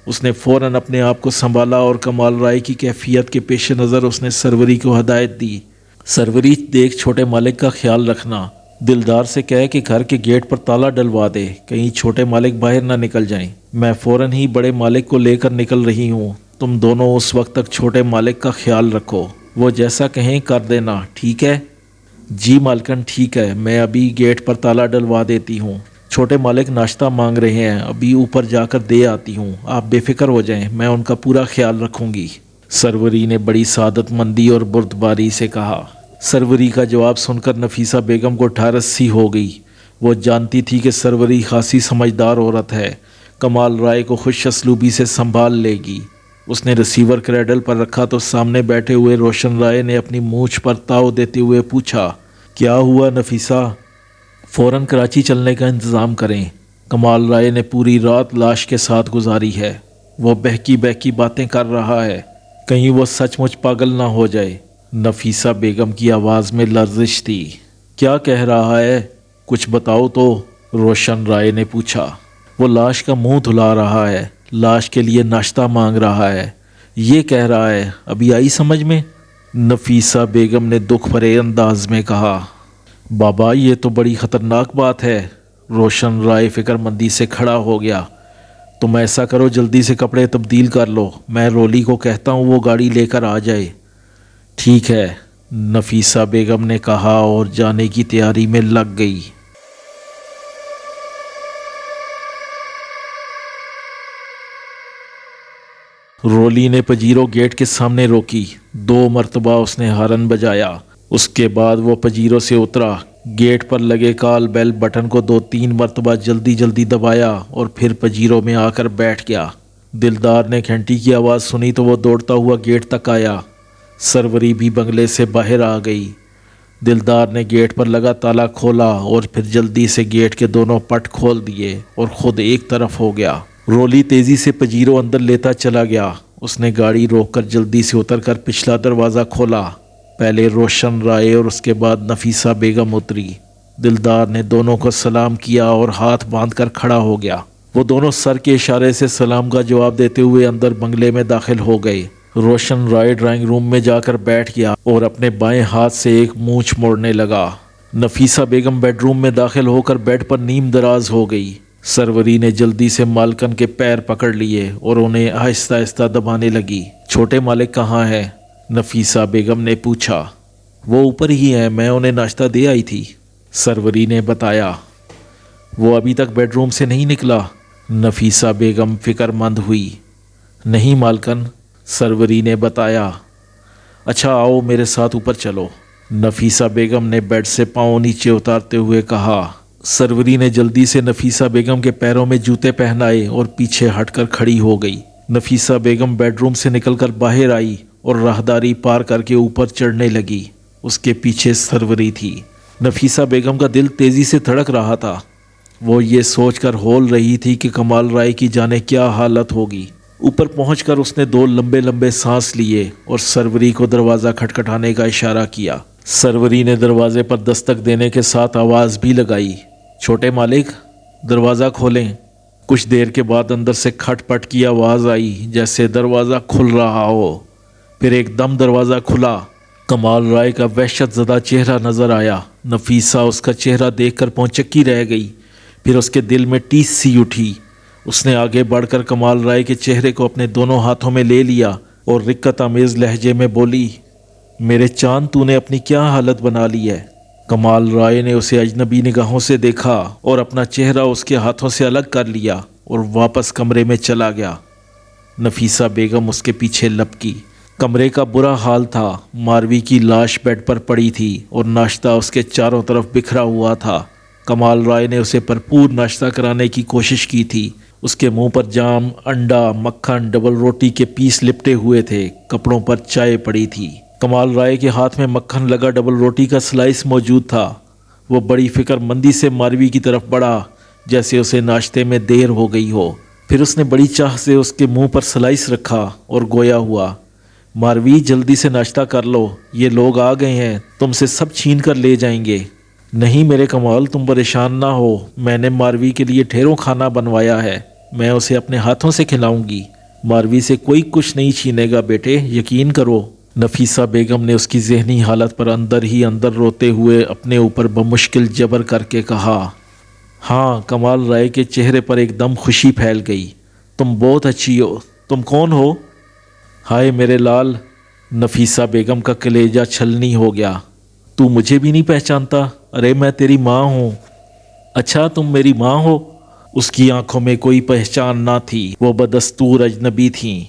Speaker 1: اس نے فوراً اپنے آپ کو سنبھالا اور کمال رائے کی کیفیت کے پیش نظر اس نے سروری کو ہدایت دی۔ سروری، دیکھ چھوٹے مالک کا خیال رکھنا، دلدار سے کہے کہ گھر کے گیٹ پر تالا ڈلوا دے، کہیں چھوٹے مالک باہر نہ نکل جائیں۔ میں فوراً ہی بڑے مالک کو لے کر نکل رہی ہوں، تم دونوں اس وقت تک چھوٹے مالک کا خیال رکھو، وہ جیسا کہیں کر دینا، ٹھیک ہے؟ جی مالکن ٹھیک ہے، میں ابھی گیٹ پر تالا ڈلوا دیتی ہوں۔ چھوٹے مالک ناشتہ مانگ رہے ہیں، ابھی اوپر جا کر دے آتی ہوں، آپ بے فکر ہو جائیں، میں ان کا پورا خیال رکھوں گی، سروری نے بڑی سعادت مندی اور بردباری سے کہا۔ سروری کا جواب سن کر نفیسہ بیگم کو ٹھارس سی ہو گئی۔ وہ جانتی تھی کہ سروری خاصی سمجھدار عورت ہے، کمال رائے کو خوش اسلوبی سے سنبھال لے گی۔ اس نے ریسیور کریڈل پر رکھا تو سامنے بیٹھے ہوئے روشن رائے نے اپنی مونچھ پر تاؤ دیتے ہوئے پوچھا، کیا ہوا نفیسہ؟ فوراً کراچی چلنے کا انتظام کریں، کمال رائے نے پوری رات لاش کے ساتھ گزاری ہے، وہ بہکی بہکی باتیں کر رہا ہے، کہیں وہ سچ مچ پاگل نہ ہو جائے۔ نفیسہ بیگم کی آواز میں لرزش تھی۔ کیا کہہ رہا ہے؟ کچھ بتاؤ تو، روشن رائے نے پوچھا۔ وہ لاش کا منہ دھلا رہا ہے، لاش کے لیے ناشتہ مانگ رہا ہے، یہ کہہ رہا ہے، ابھی آئی سمجھ میں؟ نفیسہ بیگم نے دکھ بھرے انداز میں کہا۔ بابا یہ تو بڑی خطرناک بات ہے۔ روشن رائے فکر مندی سے کھڑا ہو گیا۔ تم ایسا کرو، جلدی سے کپڑے تبدیل کر لو، میں رولی کو کہتا ہوں وہ گاڑی لے کر آ جائے۔ ٹھیک ہے، نفیسہ بیگم نے کہا اور جانے کی تیاری میں لگ گئی۔ رولی نے پجیرو گیٹ کے سامنے روکی، 2 مرتبہ اس نے ہارن بجایا، اس کے بعد وہ پجیرو سے اترا، گیٹ پر لگے کال بیل بٹن کو 2-3 مرتبہ جلدی جلدی دبایا اور پھر پجیرو میں آ کر بیٹھ گیا۔ دلدار نے گھنٹی کی آواز سنی تو وہ دوڑتا ہوا گیٹ تک آیا۔ سروری بھی بنگلے سے باہر آ گئی۔ دلدار نے گیٹ پر لگا تالا کھولا اور پھر جلدی سے گیٹ کے دونوں پٹ کھول دیے اور خود ایک طرف ہو گیا۔ رولی تیزی سے پجیرو اندر لیتا چلا گیا۔ اس نے گاڑی روک کر جلدی سے اتر کر پچھلا دروازہ کھولا۔ پہلے روشن رائے اور اس کے بعد نفیسہ بیگم اتری۔ دلدار نے دونوں کو سلام کیا اور ہاتھ باندھ کر کھڑا ہو گیا۔ وہ دونوں سر کے اشارے سے سلام کا جواب دیتے ہوئے اندر بنگلے میں داخل ہو گئے۔ روشن رائے ڈرائنگ روم میں جا کر بیٹھ گیا اور اپنے بائیں ہاتھ سے ایک مونچھ موڑنے لگا۔ نفیسہ بیگم بیڈ روم میں داخل ہو کر بیڈ پر نیم دراز ہو گئی۔ سروری نے جلدی سے مالکن کے پیر پکڑ لیے اور انہیں آہستہ آہستہ دبانے لگی۔ چھوٹے مالک کہاں ہے؟ نفیسہ بیگم نے پوچھا۔ وہ اوپر ہی ہیں، میں انہیں ناشتہ دے آئی تھی، سروری نے بتایا۔ وہ ابھی تک بیڈ روم سے نہیں نکلا؟ نفیسہ بیگم فکر مند ہوئی۔ نہیں مالکن، سروری نے بتایا۔ اچھا آؤ میرے ساتھ اوپر چلو، نفیسہ بیگم نے بیڈ سے پاؤں نیچے اتارتے ہوئے کہا۔ سروری نے جلدی سے نفیسہ بیگم کے پیروں میں جوتے پہنائے اور پیچھے ہٹ کر کھڑی ہو گئی۔ نفیسہ بیگم بیڈ روم سے نکل کر باہر آئی اور راہداری پار کر کے اوپر چڑھنے لگی۔ اس کے پیچھے سروری تھی۔ نفیسہ بیگم کا دل تیزی سے دھڑک رہا تھا۔ وہ یہ سوچ کر ہول رہی تھی کہ کمال رائے کی جانے کیا حالت ہوگی۔ اوپر پہنچ کر اس نے 2 لمبے لمبے سانس لیے اور سروری کو دروازہ کھٹکھٹانے کا اشارہ کیا۔ سروری نے دروازے پر دستک دینے کے ساتھ آواز بھی لگائی، چھوٹے مالک دروازہ کھولیں۔ کچھ دیر کے بعد اندر سے کھٹ پٹ کی آواز آئی جیسے دروازہ کھل رہا ہو، پھر ایک دم دروازہ کھلا۔ کمال رائے کا وحشت زدہ چہرہ نظر آیا۔ نفیسہ اس کا چہرہ دیکھ کر پونچکی رہ گئی، پھر اس کے دل میں ٹیس سی اٹھی۔ اس نے آگے بڑھ کر کمال رائے کے چہرے کو اپنے دونوں ہاتھوں میں لے لیا اور رقت آمیز لہجے میں بولی، میرے چاند تو نے اپنی کیا حالت بنا لی ہے؟ کمال رائے نے اسے اجنبی نگاہوں سے دیکھا اور اپنا چہرہ اس کے ہاتھوں سے الگ کر لیا اور واپس کمرے میں چلا گیا۔ نفیسہ بیگم اس کے پیچھے لپکی۔ کمرے کا برا حال تھا، ماروی کی لاش بیڈ پر پڑی تھی اور ناشتہ اس کے چاروں طرف بکھرا ہوا تھا۔ کمال رائے نے اسے بھرپور ناشتہ کرانے کی کوشش کی تھی۔ اس کے منہ پر جام، انڈا، مکھن، ڈبل روٹی کے پیس لپٹے ہوئے تھے، کپڑوں پر چائے پڑی تھی۔ کمال رائے کے ہاتھ میں مکھن لگا ڈبل روٹی کا سلائس موجود تھا۔ وہ بڑی فکر مندی سے ماروی کی طرف بڑھا جیسے اسے ناشتے میں دیر ہو گئی ہو۔ پھر اس نے بڑی چاہ سے اس کے منہ پر سلائس رکھا اور گویا ہوا، ماروی جلدی سے ناشتہ کر لو، یہ لوگ آ گئے ہیں، تم سے سب چھین کر لے جائیں گے۔ نہیں میرے کمال، تم پریشان نہ ہو، میں نے ماروی کے لیے ڈھیروں کھانا بنوایا ہے، میں اسے اپنے ہاتھوں سے کھلاؤں گی، ماروی سے کوئی کچھ نہیں چھینے گا بیٹے، یقین کرو۔ نفیسہ بیگم نے اس کی ذہنی حالت پر اندر ہی اندر روتے ہوئے اپنے اوپر بمشکل جبر کر کے کہا۔ ہاں، کمال رائے کے چہرے پر ایک دم خوشی پھیل گئی۔ تم بہت اچھی ہو، تم کون ہو؟ ہائے میرے لال، نفیسہ بیگم کا کلیجہ چھلنی ہو گیا۔ تو مجھے بھی نہیں پہچانتا؟ ارے میں تیری ماں ہوں۔ اچھا تم میری ماں ہو؟ اس کی آنکھوں میں کوئی پہچان نہ تھی، وہ بدستور اجنبی تھیں۔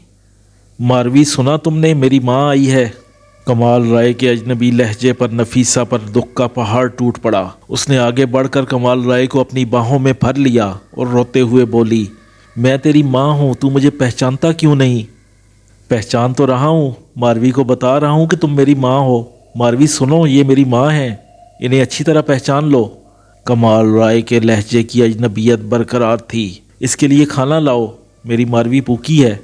Speaker 1: ماروی سنا تم نے، میری ماں آئی ہے۔ کمال رائے کے اجنبی لہجے پر نفیسہ پر دکھ کا پہاڑ ٹوٹ پڑا۔ اس نے آگے بڑھ کر کمال رائے کو اپنی باہوں میں بھر لیا اور روتے ہوئے بولی، میں تیری ماں ہوں، تو مجھے پہچانتا کیوں نہیں؟ پہچان تو رہا ہوں، ماروی کو بتا رہا ہوں کہ تم میری ماں ہو۔ ماروی سنو، یہ میری ماں ہیں، انہیں اچھی طرح پہچان لو۔ کمال رائے کے لہجے کی اجنبیت برقرار تھی۔ اس کے لیے کھانا لاؤ، میری ماروی بھوکی ہے۔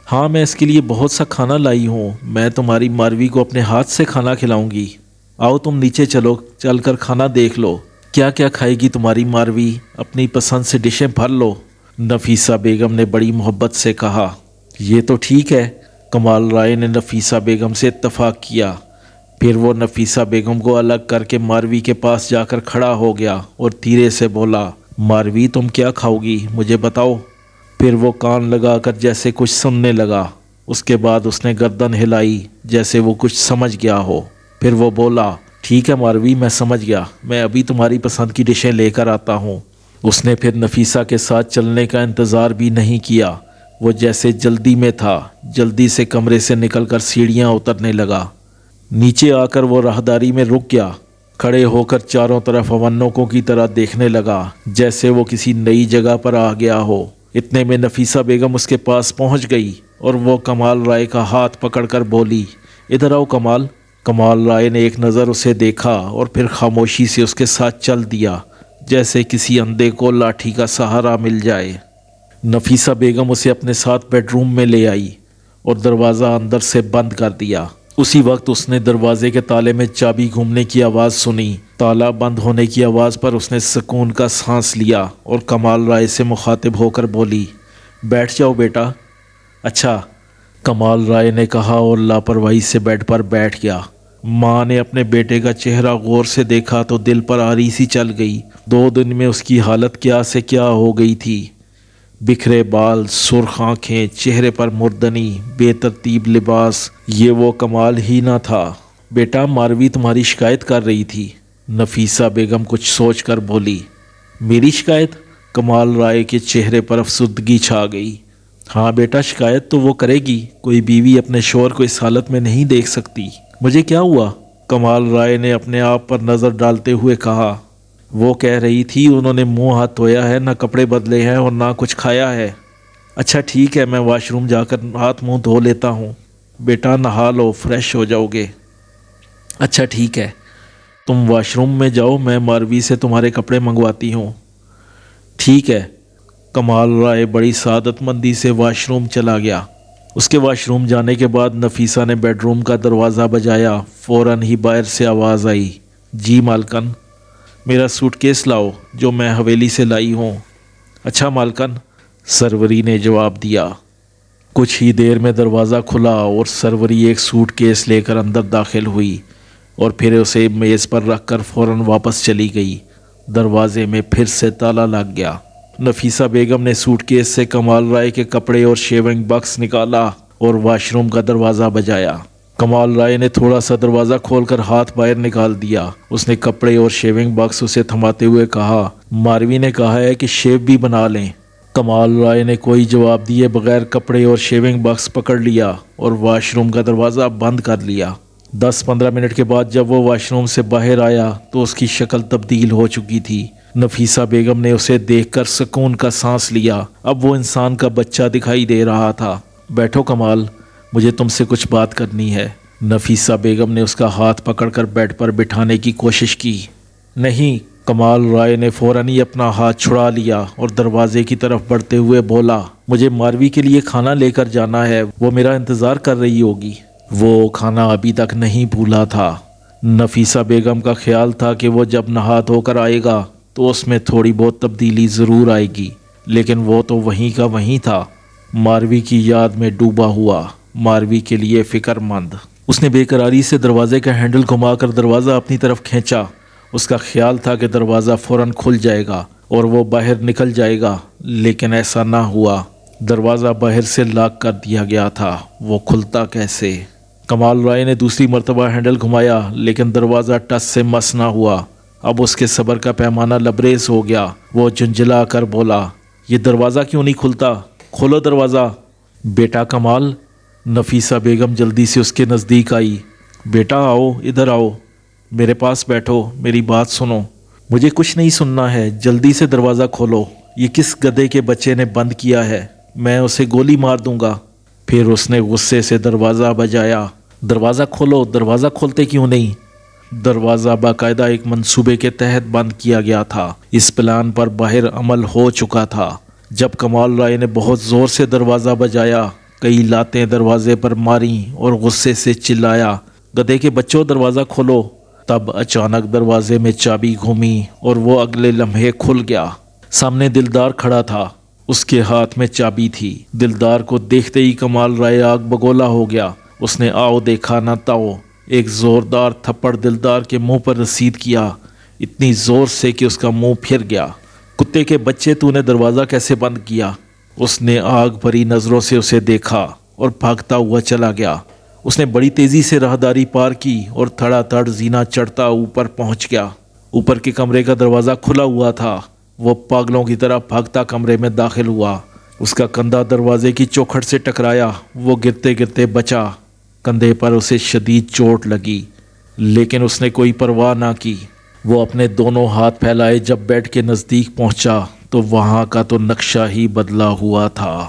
Speaker 1: ہاں میں اس کے لیے بہت سا کھانا لائی ہوں، میں تمہاری ماروی کو اپنے ہاتھ سے کھانا کھلاؤں گی۔ آؤ تم نیچے چلو، چل کر کھانا دیکھ لو، کیا کیا کھائے گی تمہاری ماروی، اپنی پسند سے ڈشیں بھر لو۔ نفیسہ بیگم نے بڑی محبت سے کہا۔ یہ تو ٹھیک ہے۔ کمال رائے نے نفیسہ بیگم سے اتفاق کیا۔ پھر وہ نفیسہ بیگم کو الگ کر کے ماروی کے پاس جا کر کھڑا ہو گیا اور دھیرے سے بولا، ماروی تم کیا کھاؤ گی، مجھے بتاؤ۔ پھر وہ کان لگا کر جیسے کچھ سننے لگا۔ اس کے بعد اس نے گردن ہلائی جیسے وہ کچھ سمجھ گیا ہو۔ پھر وہ بولا، ٹھیک ہے ماروی، میں سمجھ گیا، میں ابھی تمہاری پسند کی ڈشیں لے کر آتا ہوں۔ اس نے پھر نفیسہ کے ساتھ چلنے کا انتظار بھی نہیں کیا۔ وہ جیسے جلدی میں تھا، جلدی سے کمرے سے نکل کر سیڑھیاں اترنے لگا۔ نیچے آ کر وہ راہداری میں رک گیا، کھڑے ہو کر چاروں طرف اونوکوں کی طرح دیکھنے لگا، جیسے وہ کسی نئی جگہ پر آ گیا ہو۔ اتنے میں نفیسہ بیگم اس کے پاس پہنچ گئی اور وہ کمال رائے کا ہاتھ پکڑ کر بولی، ادھر آؤ کمال۔ کمال رائے نے ایک نظر اسے دیکھا اور پھر خاموشی سے اس کے ساتھ چل دیا، جیسے کسی اندھے کو لاٹھی کا سہارا مل جائے۔ نفیسہ بیگم اسے اپنے ساتھ بیڈ روم میں لے آئی اور دروازہ اندر سے بند کر دیا۔ اسی وقت اس نے دروازے کے تالے میں چابی گھومنے کی آواز سنی۔ تالا بند ہونے کی آواز پر اس نے سکون کا سانس لیا اور کمال رائے سے مخاطب ہو کر بولی، بیٹھ جاؤ بیٹا۔ اچھا، کمال رائے نے کہا اور لاپرواہی سے بیڈ پر بیٹھ گیا۔ ماں نے اپنے بیٹے کا چہرہ غور سے دیکھا تو دل پر آری سی چل گئی۔ 2 دن میں اس کی حالت کیا سے کیا ہو گئی تھی۔ بکھرے بال، سرخ آنکھیں، چہرے پر مردنی، بے ترتیب لباس، یہ وہ کمال ہی نہ تھا۔ بیٹا ماروی تمہاری شکایت کر رہی تھی، نفیسہ بیگم کچھ سوچ کر بولی۔ میری شکایت؟ کمال رائے کے چہرے پر افسردگی چھا گئی۔ ہاں بیٹا، شکایت تو وہ کرے گی، کوئی بیوی اپنے شوہر کو اس حالت میں نہیں دیکھ سکتی۔ مجھے کیا ہوا؟ کمال رائے نے اپنے آپ پر نظر ڈالتے ہوئے کہا۔ وہ کہہ رہی تھی انہوں نے منہ ہاتھ دھویا ہے، نہ کپڑے بدلے ہیں اور نہ کچھ کھایا ہے۔ اچھا ٹھیک ہے، میں واش روم جا کر ہاتھ منہ دھو لیتا ہوں۔ بیٹا نہا لو، فریش ہو جاؤ گے۔ اچھا ٹھیک ہے، تم واش روم میں جاؤ، میں ماروی سے تمہارے کپڑے منگواتی ہوں۔ ٹھیک ہے۔ کمال رائے بڑی سعادت مندی سے واش روم چلا گیا۔ اس کے واش روم جانے کے بعد نفیسہ نے بیڈ روم کا دروازہ بجایا۔ فوراً ہی باہر سے آواز آئی، جی مالکن، میرا سوٹ کیس لاؤ جو میں حویلی سے لائی ہوں۔ اچھا مالکن، سروری نے جواب دیا۔ کچھ ہی دیر میں دروازہ کھلا اور سروری ایک سوٹ کیس لے کر اندر داخل ہوئی اور پھر اسے میز پر رکھ کر فوراً واپس چلی گئی۔ دروازے میں پھر سے تالا لگ گیا۔ نفیسہ بیگم نے سوٹ کیس سے کمال رائے کے کپڑے اور شیونگ باکس نکالا اور واش روم کا دروازہ بجایا۔ کمال رائے نے تھوڑا سا دروازہ کھول کر ہاتھ باہر نکال دیا۔ اس نے کپڑے اور شیونگ باکس اسے تھماتے ہوئے کہا، ماروی نے کہا ہے کہ شیو بھی بنا لیں۔ کمال رائے نے کوئی جواب دیے بغیر کپڑے اور شیونگ باکس پکڑ لیا اور واش روم کا دروازہ بند کر لیا۔ 10-15 منٹ کے بعد جب وہ واش روم سے باہر آیا تو اس کی شکل تبدیل ہو چکی تھی۔ نفیسہ بیگم نے اسے دیکھ کر سکون کا سانس لیا۔ اب وہ انسان کا بچہ دکھائی دے رہا تھا۔ بیٹھو کمال، مجھے تم سے کچھ بات کرنی ہے۔ نفیسہ بیگم نے اس کا ہاتھ پکڑ کر بیڈ پر بٹھانے کی کوشش کی۔ نہیں، کمال رائے نے فوراً ہی اپنا ہاتھ چھڑا لیا اور دروازے کی طرف بڑھتے ہوئے بولا، مجھے ماروی کے لیے کھانا لے کر جانا ہے، وہ میرا انتظار کر رہی ہوگی۔ وہ کھانا ابھی تک نہیں بھولا تھا۔ نفیسہ بیگم کا خیال تھا کہ وہ جب نہا دھو کر آئے گا تو اس میں تھوڑی بہت تبدیلی ضرور آئے گی، لیکن وہ تو وہیں کا وہیں تھا، ماروی کی یاد میں ڈوبا ہوا، ماروی کے لیے فکر مند۔ اس نے بے قراری سے دروازے کا ہینڈل گھما کر دروازہ اپنی طرف کھینچا۔ اس کا خیال تھا کہ دروازہ فوراً کھل جائے گا اور وہ باہر نکل جائے گا، لیکن ایسا نہ ہوا۔ دروازہ باہر سے لاک کر دیا گیا تھا، وہ کھلتا کیسے؟ کمال رائے نے دوسری مرتبہ ہینڈل گھمایا لیکن دروازہ ٹس سے مس نہ ہوا۔ اب اس کے صبر کا پیمانہ لبریز ہو گیا۔ وہ جھنجھلا کر بولا، یہ دروازہ کیوں نہیں کھلتا؟ کھولو دروازہ۔ بیٹا کمال، نفیسہ بیگم جلدی سے اس کے نزدیک آئی۔ بیٹا آؤ، ادھر آؤ، میرے پاس بیٹھو، میری بات سنو۔ مجھے کچھ نہیں سننا ہے، جلدی سے دروازہ کھولو۔ یہ کس گدھے کے بچے نے بند کیا ہے؟ میں اسے گولی مار دوں گا۔ پھر اس نے غصے سے دروازہ بجایا۔ دروازہ کھولو، دروازہ کھولتے کیوں نہیں؟ دروازہ باقاعدہ ایک منصوبے کے تحت بند کیا گیا تھا۔ اس پلان پر باہر عمل ہو چکا تھا۔ جب کمال رائے نے بہت زور سے دروازہ بجایا، کئی لاتیں دروازے پر ماریں اور غصے سے چلایا، گدھے کے بچوں دروازہ کھولو۔ تب اچانک دروازے میں چابی گھومی اور وہ اگلے لمحے کھل گیا۔ سامنے دلدار کھڑا تھا، اس کے ہاتھ میں چابی تھی۔ دلدار کو دیکھتے ہی کمال رائے آگ بگولا ہو گیا۔ اس نے آؤ دیکھا نہ تاؤ، ایک زوردار تھپڑ دلدار کے منہ پر رسید کیا، اتنی زور سے کہ اس کا منہ پھر گیا۔ کتے کے بچے، تو نے دروازہ کیسے بند کیا؟ اس نے آگ بھری نظروں سے اسے دیکھا اور بھاگتا ہوا چلا گیا۔ اس نے بڑی تیزی سے راہداری پار کی اور تھڑا تھڑ زینہ چڑھتا اوپر پہنچ گیا۔ اوپر کے کمرے کا دروازہ کھلا ہوا تھا۔ وہ پاگلوں کی طرح بھاگتا کمرے میں داخل ہوا۔ اس کا کندھا دروازے کی چوکھٹ سے ٹکرایا۔ وہ گرتے گرتے بچا۔ کندھے پر اسے شدید چوٹ لگی، لیکن اس نے کوئی پرواہ نہ کی۔ وہ اپنے دونوں ہاتھ پھیلائے۔ جب بیڈ کے نزدیک پہنچا تو وہاں کا تو نقشہ ہی بدلا ہوا تھا۔